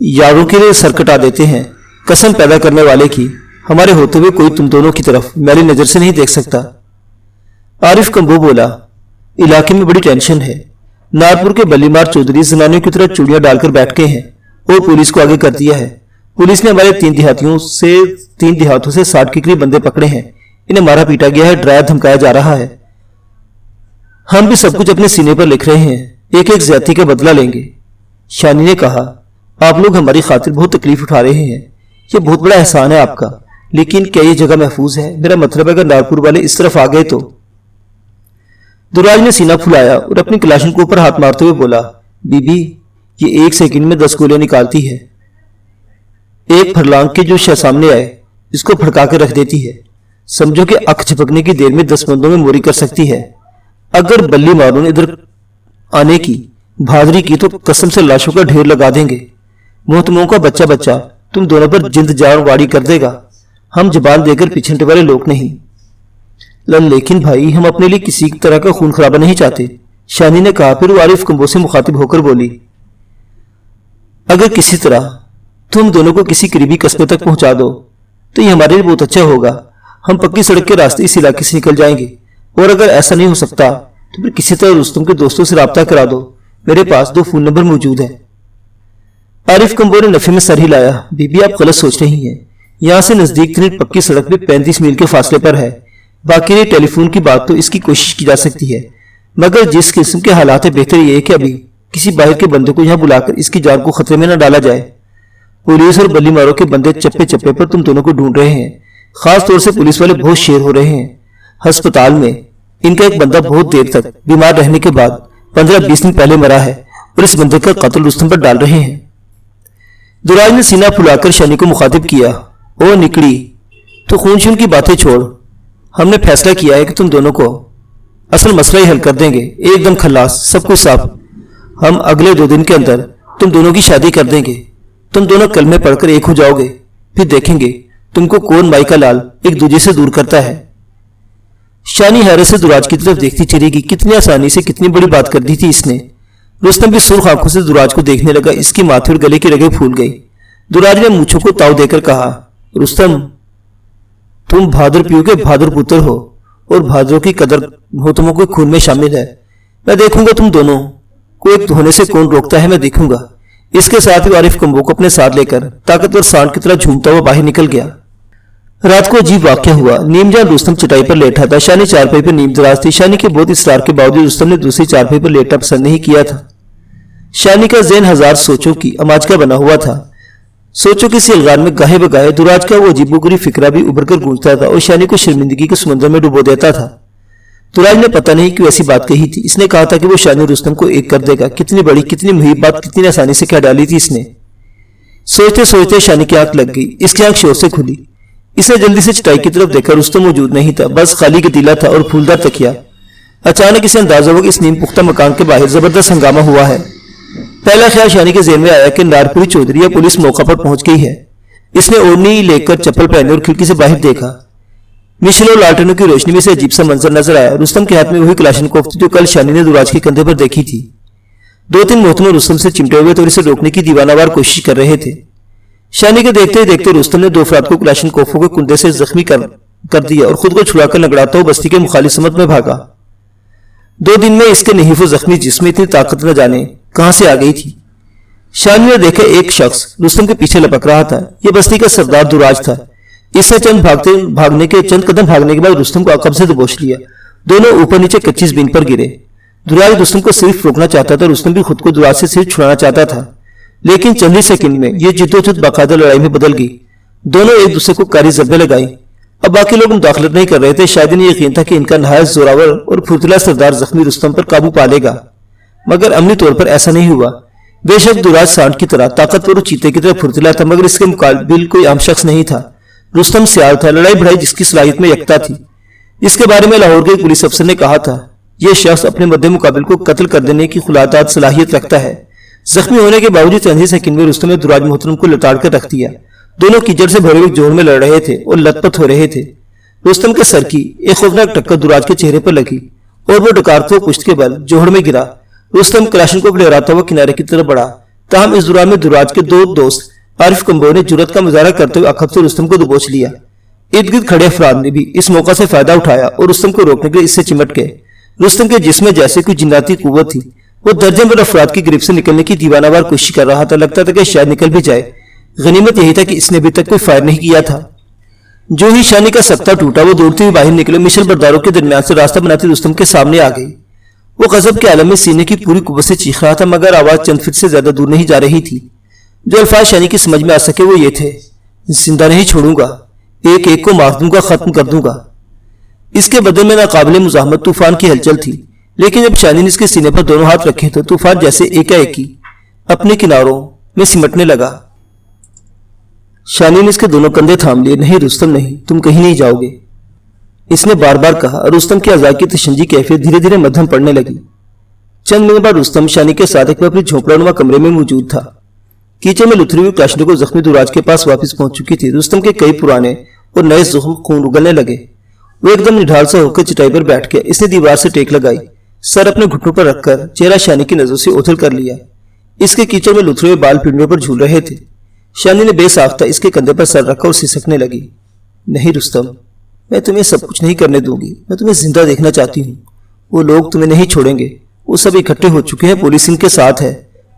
यारों के लिए सर कटा देते हैं। कसम पैदा करने वाले की, हमारे होते हुए कोई तुम दोनों की तरफ मेरी नजर से नहीं देख सकता। आरिफ कंबो बोला, इलाके में बड़ी टेंशन है। नारपुर के बल्लीमार चौधरी जनानियों की तरह चूड़ियां डालकर बैठ गए हैं और पुलिस को आगे कर दिया है। पुलिस ने हमारे 3 देहातों से 60 के करीब बंदे पकड़े हैं। इन्हें मारा पीटा गया है, डराया धमकाया जा रहा है। हम भी सब कुछ अपने सीने पर लिख रहे हैं, एक एक ज्यादती का बदला लेंगे। शानी ने कहा, आप लोग हमारी खातिर बहुत तकलीफ उठा रहे हैं, ये बहुत बड़ा एहसान है आपका, लेकिन क्या ये जगह महफूज है? मेरा मतलब है अगर नारपुर वाले इस तरफ आ गए तो। दुर्राज ने सीना फुलाया और अपनी क्लाशन को ऊपर हाथ मारते हुए बोला, बीबी ये 1 सेकंड में 10 गोलियां निकालती है। एक फरलांग के जो शह सामने आए इसको फड़का के रख देती है। समझो कि अख झपकने की देर में 10 बंदों में मोरी कर सकती है। अगर बल्ली मारू ने इधर आने की बहादुरी की तो कसम से लाशों का ढेर लगा देंगे। मोहतमों का बच्चा बच्चा तुम दोनों पर जिंद जान वाड़ी कर देगा। हम जबान देकर पिछड़ने वाले लोग नहीं। लेकिन भाई हम अपने लिए किसी तरह का खून खराबा नहीं चाहते, शानी ने कहा। फिर वो आरिफ कंबो से मुखातिब होकर बोली, अगर किसी तरह तुम दोनों को किसी करीबी कस्बे तक पहुंचा दो तो ये हमारे लिए बहुत अच्छा होगा। हम पक्की सड़क के रास्ते इस इलाके से निकल जाएंगे और अगर ऐसा नहीं हो सकता तो फिर किसी तरह रुस्तम के दोस्तों से राब्ता करा दो। मेरे पास 2 फोन नंबर मौजूद हैं। आरिफ कंबो ने नफे में सर हिलाया। बीबी आप गलत सोच रही हैं। यहां से नजदीक तरीन पक्की सड़क पे 35 मील के फासले पर है। बाकी रही टेलीफोन की बात तो इसकी कोशिश की जा सकती है, मगर जिस किस्म के हालात है बेहतर यह है कि अभी किसी बाहर के बंदे को यहां बुलाकर इसकी जान को खतरे में न डाला जाए। पुलिस और बल्ली मारो के बंदे चप्पे चप्पे पर तुम दोनों को ढूंढ रहे हैं। खास तौर से पुलिस वाले बहुत शेर हो रहे हैं। अस्पताल में इनका एक बंदा बहुत देर तक बीमार रहने के बाद 15-20 दिन पहले मरा है और इस बंदे का कत्ल रुस्तम पर डाल रहे हैं। दुराज ने सीना फुलाकर शानी को मुखातिब किया, ओ निकड़ी तो खून की बातें छोड़। हमने फैसला किया है कि तुम दोनों को असल मसला ही हल कर देंगे, एकदम खल्लास, सब कुछ साफ। हम अगले 2 दिन के अंदर तुम दोनों की शादी कर देंगे। तुम दोनों कलमे पढ़कर एक हो जाओगे, फिर देखेंगे तुमको कौन माई का लाल एक दूजे से दूर करता है। شانی حیرت سے دراج کی طرف دیکھتی چلی گئی. کتنی آسانی سے کتنی بڑی بات کر دی تھی اس نے. رستم بھی سرخ آنکھوں سے دراج کو دیکھنے لگا. اس کی ماتھے اور گلے کی رگیں پھول گئی. دراج نے مونچھوں کو تاؤ دے کر کہا, رستم تم بہادر پیو کے بہادر پتر ہو اور بہادروں کی قدر ہوتموں کے خون میں شامل ہے. میں دیکھوں گا تم دونوں کو ایک ہونے سے کون روکتا ہے, میں دیکھوں گا. اس کے ساتھ ہی عارف کمبو کو اپنے ساتھ لے کر طاقتور سانڈ کی طرح جھومتا ہوا باہر نکل گیا. رات کو عجیب واقعہ ہوا. نیم جان رستم چٹائی پر لیٹا تھا. شانی چارپائی پر نیم دراز تھی. شانی کے بہت اصرار کے باوجود رستم نے دوسری چارپائی پر لیٹنا پسند نہیں کیا تھا. شانی کا ذہن ہزار سوچوں کی اماج کا بنا ہوا تھا. سوچوں کی سی الغار میں گاہے بگاہے دراج کا وہ عجیب و غریب فکرہ بھی ابھر کر گونجتا تھا اور شانی کو شرمندگی کے سمندر میں ڈبو دیتا تھا. دراج نے پتہ نہیں کیوں ایسی بات کہی تھی. اس نے کہا تھا کہ وہ شانی اور رستم کو ایک کر دے گا. کتنی بڑی کتنی محیب بات کتنی آسانی سے کہہ ڈالی تھی اس نے. سوچتے سوچتے شانی کی آنکھ لگ گئی. اس کی آنکھ شور سے کھلی. اس نے جلدی سے چٹائی کی طرف دیکھا. رستم موجود نہیں تھا, بس خالی گدیلا تھا اور پھولدار تکیا. اچانک اسے اندازہ ہوا کہ اس نیم پختہ مکان کے باہر زبردست ہنگامہ ہوا ہے. پہلا خیال شانی کے ذہن میں آیا کہ نارپوری چودھری یا پولیس موقع پر پہنچ گئی ہے. اس نے اوڑھنی لے کر چپل پہنے اور کھڑکی سے باہر دیکھا. مشل اور لالٹنوں کی روشنی میں سے عجیب سا منظر نظر آیا. رستم کے ہاتھ میں وہی کلاشنکوف تھی جو کل شانی نے دراج کے کندھے پر دیکھی تھی. دو تین محترم رستم سے چمٹے ہوئے تو اسے روکنے کی دیوانہ وار کوشش کر رہے تھے. شانی کے دیکھتے ہی دیکھتے رستم نے دو افراد کو کلاشنکوفوں کے کندھے سے زخمی کر دیا اور خود کو چھڑا کر لنگڑاتا ہوا بستی کے مخالف سمت میں بھاگا. 2 دن میں اس کے نحیف و زخمی جسم میں اتنی طاقت نہ جانے کہاں سے آ گئی تھی. شانی نے دیکھا ایک شخص رستم کے پیچھے لپک رہا تھا. یہ بستی کا سردار دراج تھا. اس سے چند قدم بھاگنے کے بعد رستم کو عقب سے دبوچ لیا. دونوں اوپر نیچے کچی زمین پر گرے. دراج رستم کو صرف روکنا چاہتا تھا. رستم بھی خود کو دراج سے صرف چھڑانا چاہتا تھا. لیکن چند ہی سیکنڈ میں یہ جدوجہد باقاعدہ لڑائی میں بدل گئی. دونوں ایک دوسرے کو کاری ضربیں لگائیں. اب باقی لوگ مداخلت نہیں کر رہے تھے. شاید انہیں یقین تھا کہ ان کا نہایت زوراور اور پھرتیلا سردار زخمی رستم پر قابو پا لے گا, مگر عملی طور پر ایسا نہیں ہوا. بے شک دراج سانڈ کی طرح طاقتور اور چیتے کی طرح پھرتیلا تھا, مگر اس کے مقابل کوئی عام شخص نہیں تھا. رستم سیال تھا, لڑائی بڑھائی جس کی صلاحیت میں یکتا تھی. اس کے بارے میں لاہور کے پولیس افسر نے کہا تھا, یہ شخص اپنے مد مقابل کو قتل کر دینے کی خلادات صلاحیت رکھتا ہے. زخمی ہونے کے باوجود چند ہی سیکنڈ میں رستم نے دراج محترم کو لتاڑ کر رکھ دیا. دونوں کیچڑ سے بھرے ہوئے جوڑ میں لڑ رہے تھے اور لت پت ہو رہے تھے. رستم کے سر کی ایک خوفناک ٹکر دراج کے چہرے پر لگی اور وہ ڈکارتے ہوئے پشت کے بل جوہڑ میں گرا. رستم کلاشن کو لہراتا ہوا کنارے کی طرف بڑھا. تاہم اس دوران میں دراج کے 2 دوست عارف کمبو نے جرأت کا مظاہرہ کرتے ہوئے عقب سے رستم کو دبوچ لیا. ارد گرد کھڑے افراد نے بھی اس موقع سے فائدہ اٹھایا اور رستم کو روکنے کے لیے اس سے چمٹ گئے. رستم کے جسم میں جیسے کوئی جناتی قوت تھی. وہ درجن بھر افراد کی گرفت سے نکلنے کی دیوانہ وار کوشش کر رہا تھا. لگتا تھا کہ شاید نکل بھی جائے. غنیمت یہی تھا کہ اس نے ابھی تک کوئی فائر نہیں کیا تھا. جو ہی شانی کا سکتہ ٹوٹا وہ دوڑتی ہوئی باہر نکلے. مشل برداروں کے درمیان سے راستہ بناتی رستم کے سامنے آ گئی. وہ غضب کے عالم میں سینے کی پوری قوت سے چیخ رہا تھا, مگر آواز چند فٹ سے زیادہ دور نہیں جا رہی تھی. جو الفاظ شانی کی سمجھ میں آ سکے وہ یہ تھے, زندہ نہیں چھوڑوں گا, ایک ایک کو مار دوں گا, ختم کر دوں گا. اس کے بدل میں ناقابل مزاحمت طوفان کی ہلچل تھی. لیکن جب شانی نے اس کے سینے پر دونوں ہاتھ رکھے تو طوفان جیسے ایک اپنے کناروں میں سمٹنے لگا. شانی نے اس کے دونوں کندھے تھام لیے. نہیں رستم نہیں, تم کہیں نہیں جاؤ گے, اس نے بار بار کہا. رستم کی اعضاء کی تشنجی کیفیت دھیرے دھیرے مدھم پڑنے لگی. چند منٹ بعد رستم شانی کے ساتھ ایک اپنی جھونپڑا نما کمرے میں موجود تھا. کیچڑ میں لتھری ہوئی کلاشنکوف کو زخمی دراج کے پاس واپس پہنچ چکی تھی. رستم کے کئی پرانے اور نئے زخم خون اگلنے لگے. وہ ایک دم نڈھال سا ہو کر چٹائی پر بیٹھ گیا. اس نے دیوار سے ٹیک لگائی, سر اپنے گھٹنوں پر رکھ کر چہرہ شانی کی نظروں سے اوجھل کر لیا. اس کے کیچڑ میں لتھرے ہوئے بال پنڈیوں پر جھول رہے تھے. شانی نے بے ساختہ اس کے کندھے پر سر رکھا اور سسکنے لگی. نہیں رستم, میں تمہیں سب کچھ نہیں کرنے دوں گی. میں تمہیں زندہ دیکھنا چاہتی ہوں. وہ لوگ تمہیں نہیں چھوڑیں گے. وہ سب اکٹھے ہو چکے ہیں. پولیس ان کے ساتھ ہے,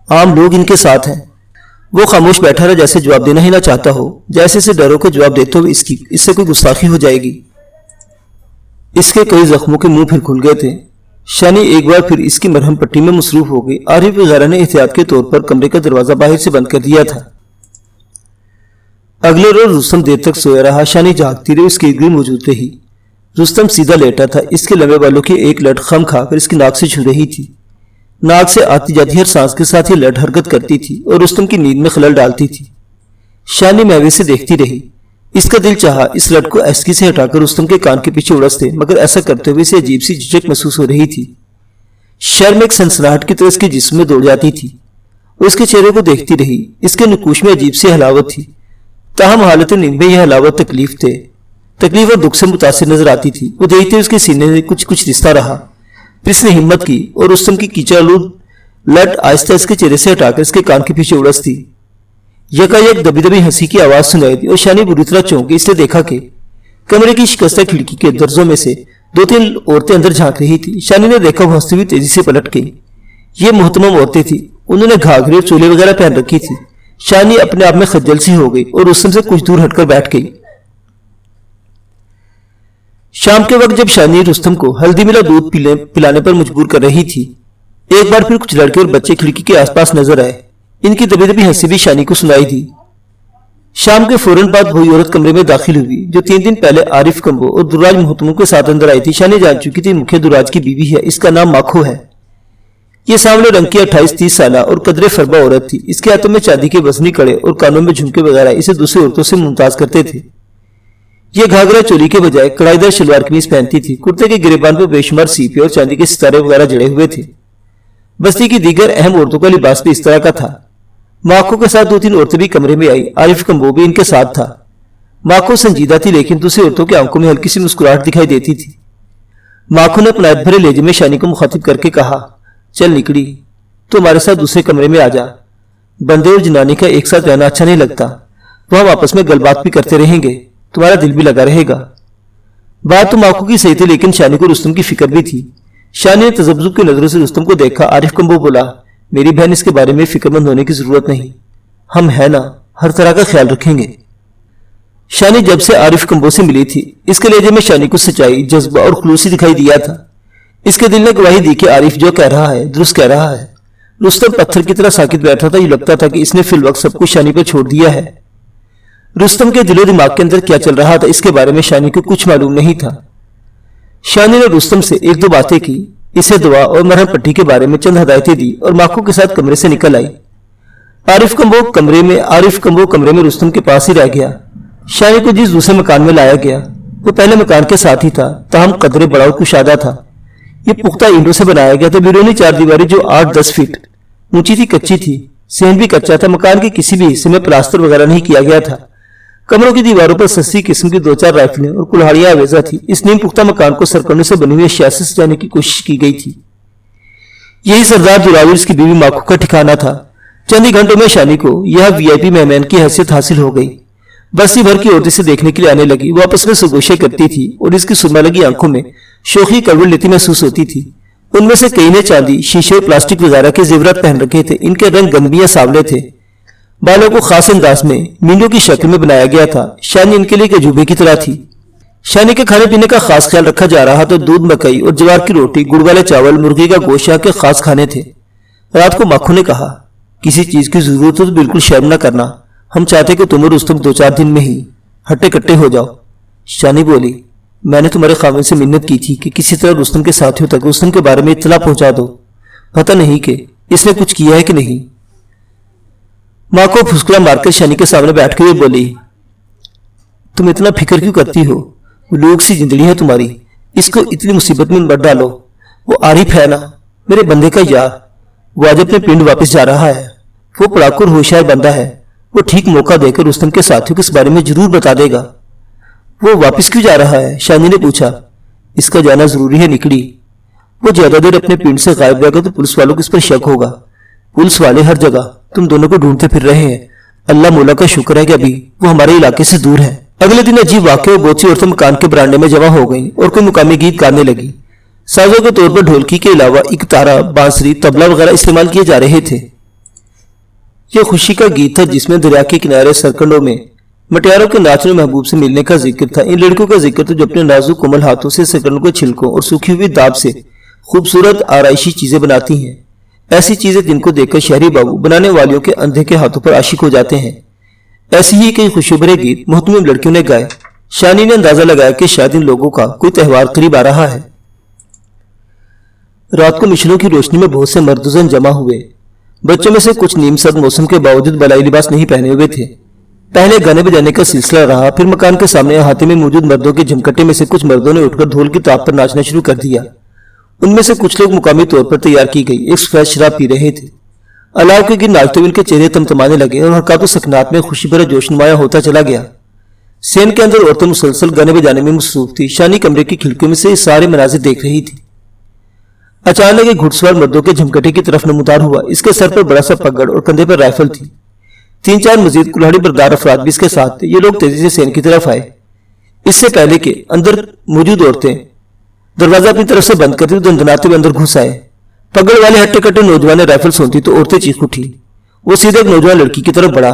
عام لوگ ان کے ساتھ ہیں. وہ خاموش بیٹھا رہا, جیسے جواب دینا ہی نہ چاہتا ہو, جیسے اسے ڈروں کے جواب دیتے ہوئے اس سے کوئی گستاخی ہو جائے گی. اس کے کئی زخموں کے منہ پھر کھل گئے تھے. شانی ایک بار پھر اس کی مرہم پٹی میں مصروف ہو گئی. عارف وغیرہ نے احتیاط کے طور پر کمرے کا دروازہ باہر سے بند کر دیا تھا. اگلے روز رستم دیر تک سویا رہا. شانی جاگتی رہی, اس کی گری موجود رہی. رستم سیدھا لیٹا تھا. اس کے لمبے بالوں کی ایک لٹ خم کھا کر اس کی ناک سے چھو رہی تھی. ناک سے آتی جاتی ہر سانس کے ساتھ یہ لٹ حرکت کرتی تھی اور رستم کی نیند میں خلل ڈالتی تھی. شانی میوے سے دیکھتی رہی. اس کا دل چاہا اس لٹ کو ایسکی سے ہٹا کر رستم کے کان کے پیچھے اڑس دے, مگر ایسا کرتے ہوئے اسے عجیب سی جھجک محسوس ہو رہی تھی. شرم ایک سنسناہٹ کی طرح اس کے جسم میں دوڑ جاتی تھی. وہ اس کے چہرے کو دیکھتی رہی. اس کے نکوش میں عجیب سی حلاوت تھی. تاہم حالت نیند میں یہ حلاوت تکلیف तकलीफ और दुख से मुतासिर नजर आती थी। वो देखते उसके सीने में कुछ कुछ रिश्ता रहा। फिर इसने हिम्मत की और रुस्तम की कीचड़ालूद लट आहिस्ता इसके चेहरे से हटाकर इसके कान के पीछे उड़स दी। यकायक दबी दबी हंसी की आवाज सुनाई दी और शानी बुरी तरह चौंकी। इसने देखा कि कमरे की शिकस्ता खिड़की के दर्जों में से 2-3 औरतें अंदर झांक रही थी। शानी ने देखा वो हंसती हुई तेजी से पलट गई। ये मोहतरम औरतें थी। उन्होंने घाघरे और चोले वगैरह पहन रखी थी। शानी अपने आप में खज्जल सी हो गई और रुस्तम से कुछ दूर हटकर बैठ गई। शाम के वक्त जब शानी रुस्तम को हल्दी मिला दूध पिलाने पर मजबूर कर रही थी, एक बार फिर कुछ लड़के और बच्चे खिड़की के आसपास नजर आए। इनकी दबी दबी हंसी भी शानी को सुनाई दी। शाम के फौरन बाद वही औरत कमरे में दाखिल हुई जो 3 दिन पहले आरिफ कंबो और दुर्राज मोहतमों के साथ अंदर आई थी। शानी जान चुकी थी मुखिया दुर्राज की बीवी है। इसका नाम माखो है। ये सामने रंग की 28-30 साल और कदरे फरबा औरत थी। इसके हाथों में चांदी के वजनी कड़े और कानों में झुमके वगैरह इसे दूसरी औरतों से मुमताज करते थे। ये घाघरा चोली के बजाय कड़ाईदार शलवार कमीज पहनती थी। कुर्ते के गिरेबान पर बेशुमार सीपे और चांदी के सितारे वगैरह जड़े हुए थे। बस्ती की दीगर अहम औरतों का लिबास भी इस तरह का था। माखो के साथ 2-3 औरतें भी कमरे में आई। आरिफ कंबो भी इनके साथ था। माखो संजीदा थी लेकिन दूसरी औरतों की आंखों में हल्की सी मुस्कुराहट दिखाई देती थी। माखो ने अपना भरे लहजे में शानी को मुखातिब करके कहा, चल निकली, तो हमारे साथ दूसरे कमरे में आ जा। बंदे और जनानी का एक साथ रहना अच्छा नहीं लगता। तो हम आपस में गलबात भी करते रहेंगे, तुम्हारा दिल भी लगा रहेगा। बात तो माखो की सही थी लेकिन शानी को रुस्तम की फिक्र भी थी। शानी ने तजब्जुब की नजरों से रुस्तम को देखा। आरिफ कंबो बोला, मेरी बहन, इसके बारे में फिक्रमंद होने की जरूरत नहीं। हम है ना, हर तरह का ख्याल रखेंगे। शानी जब से आरिफ कंबो से मिली थी, इसके लहजे में शानी को सच्चाई, जज्बा और खुलूसी दिखाई दिया था। इसके दिल ने गवाही दी कि आरिफ जो कह रहा है दुरुस्त कह रहा है। रुस्तम पत्थर की तरह साकित बैठा था। ये लगता था कि इसने फिल वक्त सब कुछ शानी पर छोड़ दिया है। रुस्तम के दिलो दिमाग के अंदर क्या चल रहा था इसके बारे में शानी को कुछ मालूम नहीं था। शानी ने रुस्तम से 1-2 बातें की, इसे दुआ और मरहम पट्टी के बारे में चंद हदायतें दी और माखो के साथ कमरे से निकल आई। आरिफ कंबो कमरे में रुस्तम के पास ही रह गया। शानी को जिस दूसरे मकान में लाया गया वो पहले मकान के साथ ही था, ताहम कदरे बड़ा और कुशादा था। ये पुख्ता ईंटों से बनाया गया था। बिरूनी 4 दीवारी जो 8-10 फीट ऊंची थी, कच्ची थी। सहन भी कच्चा था। मकान के किसी भी हिस्से में प्लास्टर वगैरह नहीं किया गया था। कमरों की दीवारों पर सस्ती किस्म की 2-4 राइफलें और कुल्हाड़ियां आवेजा थी। इस नीम पुख्ता मकान को सरकने से बनी हुई अशिया से सजाने की कोशिश की गई थी। यही सरदार दुरावी इसकी बीवी माखो का ठिकाना था। चंद ही घंटों में शानी को यह वीआईपी मेहमान की हैसियत हासिल हो गई। बस्ती भर की औरतें से देखने के लिए आने लगी। वो आपस में सुगोशे करती थी और इसकी सुरमा लगी आंखों में शोखी कड़वी लेती महसूस होती थी। उनमें से कई ने चांदी, शीशे और प्लास्टिक वगैरह के जेवरात पहन रखे थे। इनके रंग गंदमिया सावले थे। बालों को खास अंदाज में मीनों की शक्ल में बनाया गया था। शानी इनके लिए एक अजूबे की तरह थी। शानी के खाने पीने का खास ख्याल रखा जा रहा तो दूध, मकई और ज्वार की रोटी, गुड़ वाले चावल, मुर्गी का गोश्त यहाँ के खास खाने थे। रात को माखो ने कहा, किसी चीज की जरूरत हो तो बिल्कुल शर्म न करना। हम चाहते कि तुम और रुस्तम 2-4 दिन में ही हट्टे कट्टे हो जाओ। शानी बोली, मैंने तुम्हारे खामिन से मिन्नत की थी कि किसी तरह रुस्तम के साथियों तक रुस्तम के बारे में इत्तला पहुंचा दो। पता नहीं कि इसने कुछ किया है कि नहीं। माखो फुसकला मारकर शानी के सामने बैठ के बोली, तुम इतना फिक्र क्यों करती हो? लोग सी जिंदगी है तुम्हारी, इसको इतनी मुसीबत में मत डालो। वो आरिफ है ना, मेरे बंदे का यार, वो आज अपने पिंड वापस जा रहा है। वो पड़ाकुर होशियार बंदा है। वो ठीक मौका देकर रुस्तम के साथियों के इस बारे में जरूर बता देगा। वो वापस क्यों जा रहा है? शानी ने पूछा। इसका जाना जरूरी है निकली। वो ज्यादा देर अपने पिंड से गायब रहेगा तो पुलिस वालों को इस पर शक होगा। पुलिस वाले हर जगह तुम दोनों को ढूंढते फिर रहे हैं। अल्लाह मौला का शुक्र है कि अभी वो हमारे इलाके से दूर है। अगले दिन अजीब वाकये बहुत सी औरतें मकान के बरामदे में जमा हो गईं और कोई मुकामी गीत गाने लगी। साजों के तौर पर ढोलकी के अलावा इकतारा, बांसुरी, तबला वगैरह इस्तेमाल किए जा रहे थे। यह खुशी का गीत था जिसमें दरिया के किनारे सरकंडों में मटियारों के नाचने महबूब से मिलने का जिक्र था। इन लड़कियों का जिक्र तो जो अपने नाजुक कोमल हाथों से सरकंडों के छिलकों और सूखी हुई दाब से खूबसूरत आराइशी चीजें बनाती हैं। ऐसी चीजें जिनको देखकर शहरी बाबू बनाने वालियों के अंधे के हाथों पर आशिक हो जाते हैं। ऐसी ही कई खुशियों भरे गीत मुहतमिम लड़कियों ने गाए। शानी ने अंदाजा लगाया कि शायद इन लोगों का कोई त्योहार करीब आ रहा है। रात को मिशनों की रोशनी में बहुत से मर्दुजन जमा हुए। बच्चों में से कुछ नीम सर्द मौसम के बावजूद बलाई लिबास नहीं पहने हुए थे। पहले गाने बजाने का सिलसिला रहा, फिर मकान के सामने अहाते में मौजूद मर्दों के झमकट्टे में से कुछ मर्दों ने उठकर ढोल की ताप पर नाचना शुरू कर दिया। उनमें से कुछ लोग मुकामी तौर पर तैयार की गई एक सफेद शराब पी रहे थे। अलाव के गिर नाचते हुए उनके चेहरे तमतमाने लगे और हरकत सकनात में खुशी भरा जोश नुमाया होता चला गया। सेन के अंदर औरतें मुसलसल गाने बजाने में मसरूफ थी। शानी कमरे की खिड़कियों में से सारे मनाजिर देख रही थी। अचानक एक घुड़सवार मर्दों के झमकटे की तरफ नमूदार हुआ। इसके सर पर बड़ा सा पगड़ और कंधे पर राइफल थी। 3-4 मजीद कुल्हाड़ी बरदार अफराद भी इसके साथ थे। ये लोग तेजी से सेन की तरफ आए। इससे पहले के अंदर मौजूद औरतें दरवाजा अपनी तरफ से बंद करती दंदनाते हुए अंदर घुस आए। पगड़ वाले हट्टे कट्टे नौजवान ने राइफल सुनती तो औरतें चीख उठी। वो सीधे एक नौजवान लड़की की तरफ बढ़ा।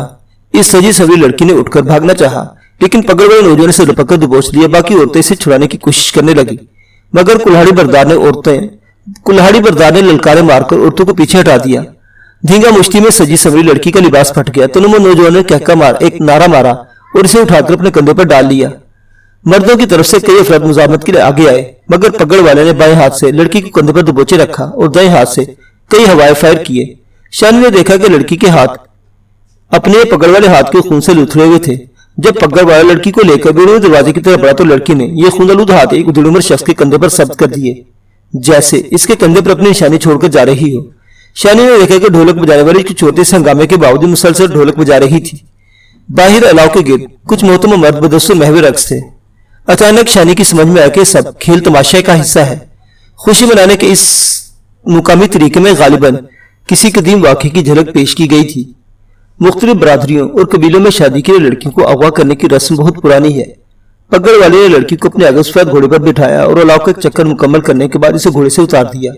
इस सजी सवरी लड़की ने उठकर भागना चाहा, लेकिन पगड़ वाले नौजवान से लपक कर दबोच लिया। बाकी औरतें इसे छुड़ाने की कोशिश करने लगी, मगर कुल्हाड़ी बरदार ने ललकारे मारकर औरतों को पीछे हटा दिया। धींगा मुश्ती में सजी सवरी लड़की का लिबास फट गया। तनुमा नौजवान ने एक नारा मारा और इसे उठाकर अपने कंधे पर डाल लिया। मर्दों की तरफ से कई अफराद मुजामत के लिए आगे आए, मगर पगड़ वाले ने बाएं हाथ से लड़की को कंधे पर दबोचे रखा और दाएं हाथ से कई हवाएं फायर किए। शानी ने देखा कि लड़की के हाथ अपने पगड़ वाले हाथ के खून से लुथड़े हुए थे। जब पगड़ वाला लड़की को लेकर बेरों दरवाजे की तरफ बढ़ा तो लड़की ने यह खूनआलूद हाथ एक उधड़ उम्र शख्स के कंधे पर सब्त कर दिए, जैसे इसके कंधे पर अपनी निशानी छोड़कर जा रही हो। शानी ने देखा कि ढोलक बजाने वाली की छोटे से हंगामे के बावजूद मुसलसल ढोलक बजा रही थी। बाहर अलाव के गिर्द कुछ मोहतरमा मर्द बदस्तूर महवे रक्स थे। अचानक शानी की समझ में आया कि सब खेल तमाशे का हिस्सा है। खुशी मनाने के इस मुकामी तरीके में गालिबन किसी कदीम वाक़े की झलक पेश की गई थी। मुख्तलिफ बरादरियों और कबीलों में शादी के लिए लड़कियों को अगवा करने की रस्म बहुत पुरानी है। पगड़ वाले ने लड़की को अपने आगे सफेद घोड़े पर बिठाया और अलाव का एक चक्कर मुकम्मल करने के बाद इसे घोड़े से उतार दिया।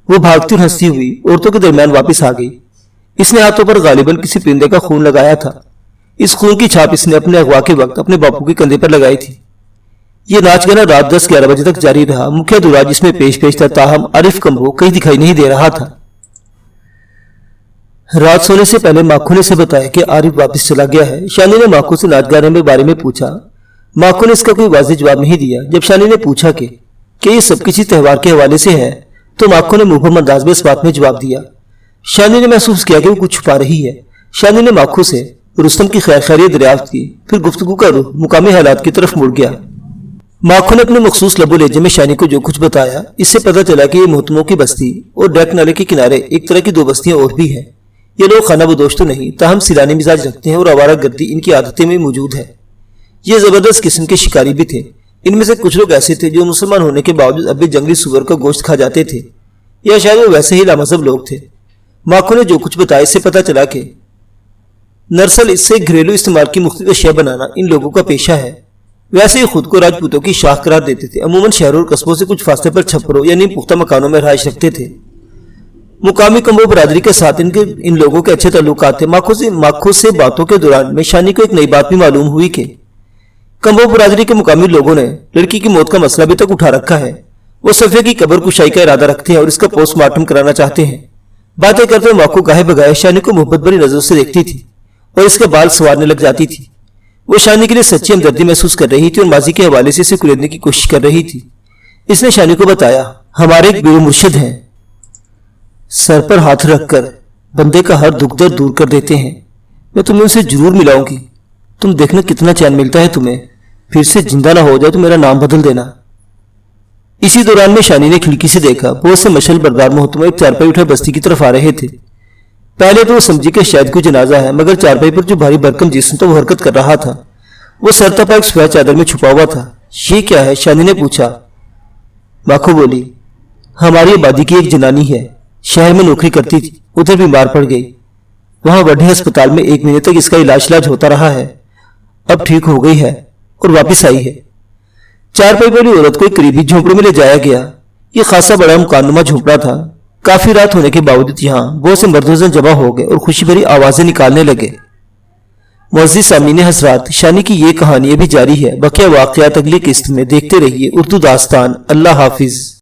वो भागती और हंसती हुई औरतों के दरमियान वापस आ गई। इसने हाथों पर गालिबन किसी परिंदे का खून लगाया था। इस खून की छाप इसने अपने अगवा के वक्त अपने बापू के कंधे पर लगाई थी। ये नाच गाना रात 10-11 बजे तक जारी रहा। मुख्य दुरा जिसमें पेश था, ताहम आरिफ कम्बो कहीं दिखाई नहीं दे रहा था। रात सोने से पहले माखो ने इसे बताया कि आरिफ वापस चला गया है। शानी ने माखो से नाच गाने के बारे में पूछा। माखो ने इसका कोई वाज़ेह जवाब नहीं दिया। जब शानी ने पूछा कि ये सब किसी त्योहार के हवाले से है, तो माखो ने मुबहम अंदाज में इस बात में जवाब दिया। शानी ने महसूस किया कि वो कुछ छुपा रही है। शानी ने माखो से रुस्तम की खैरियत दरियाफ्त की। फिर गुफ्तगू का रुख मुकामी हालात की तरफ मुड़ गया। माखो ने अपने मखसूस लबो लहजे में शानी को जो कुछ बताया, इससे पता चला कि ये मोहतमों की बस्ती और डैक नाले के किनारे एक तरह की 2 बस्तियां और भी हैं। ये लोग खाना बदोश तो नहीं, ताहम सिलानी मिजाज रखते हैं और आवारा गर्दी इनकी आदतें में मौजूद है। ये जबरदस्त किस्म के शिकारी भी थे। इनमें से कुछ लोग ऐसे थे जो मुसलमान होने के बावजूद अब भी जंगली सुअर का गोश्त खा जाते थे, या शायद वो वैसे ही लामजहब लोग थे। माखो ने जो कुछ बताया, इससे पता चला कि नरसल इससे घरेलू इस्तेमाल की मुख्तलिफ अशिया बनाना इन लोगों का पेशा है। वैसे ही खुद को राजपूतों की शाख करार देते थे। अमूमन शहरों और कस्बों से कुछ फासले पर छप्परों यानी पुख्ता मकानों में रहायश रखते थे। मुकामी कम्बो बरादरी के साथ इन लोगों के अच्छे ताल्लुकात थे। माखो से बातों के दौरान में शानी को एक नई बात भी मालूम हुई कि कम्बो बरादरी के मुकामी लोगों ने लड़की की मौत का मसला भी तक उठा रखा है। वो सफे की कब्र कुशाई का इरादा रखते हैं और इसका पोस्टमार्टम कराना चाहते हैं। बातें करते हुए माखो गाहे बगाए शानी को मोहब्बत भरी नजरों से देखती थी और इसके बाल संवारने लग जाती थी। वो शानी के लिए सच्ची हमदर्दी महसूस कर रही थी और माजी के हवाले से इसे कुरेदने की कोशिश कर रही थी। इसने शानी को बताया, हमारे एक बेरो मुर्शिद हैं, सर पर हाथ रखकर बंदे का हर दुख दर्द दूर कर देते हैं। मैं तुम्हें उनसे जरूर मिलाऊंगी। तुम देखना कितना चैन मिलता है तुम्हें। फिर से जिंदा ना हो जाए तो मेरा नाम बदल देना। इसी दौरान में शानी ने खिड़की से देखा, बहुत से मशल बरदार मोहतरमा एक चारपाई उठा बस्ती की तरफ आ रहे थे। पहले तो वो समझी कि शायद कोई जनाजा है, मगर चारपाई पर जो भारी भरकम जिस्म था वो हरकत कर रहा था। वो सरतपा एक सफेद चादर में छुपा हुआ था। ये क्या है? शानी ने पूछा। माखो बोली, हमारी आबादी की एक जनानी है, शहर में नौकरी करती थी, उधर बीमार पड़ गई। वहां बड़े अस्पताल में 1 महीने तक इसका इलाज होता रहा है। अब ठीक हो गई है और वापिस आई है। चारपाई वाली औरत को एक करीबी झोंपड़े में ले जाया गया। ये खासा बड़ा मकानुमा झोंपड़ा था। काफी रात होने के बावजूद यहाँ बहुत से मर्द जमा हो गए और खुशी भरी आवाजें निकालने लगे। मुअज़्ज़िज़ सामीन हज़रात, शानी की ये कहानी भी जारी है। बकिया वाक़यात अगली किस्त में देखते रहिए। उर्दू दास्तान। अल्लाह हाफिज।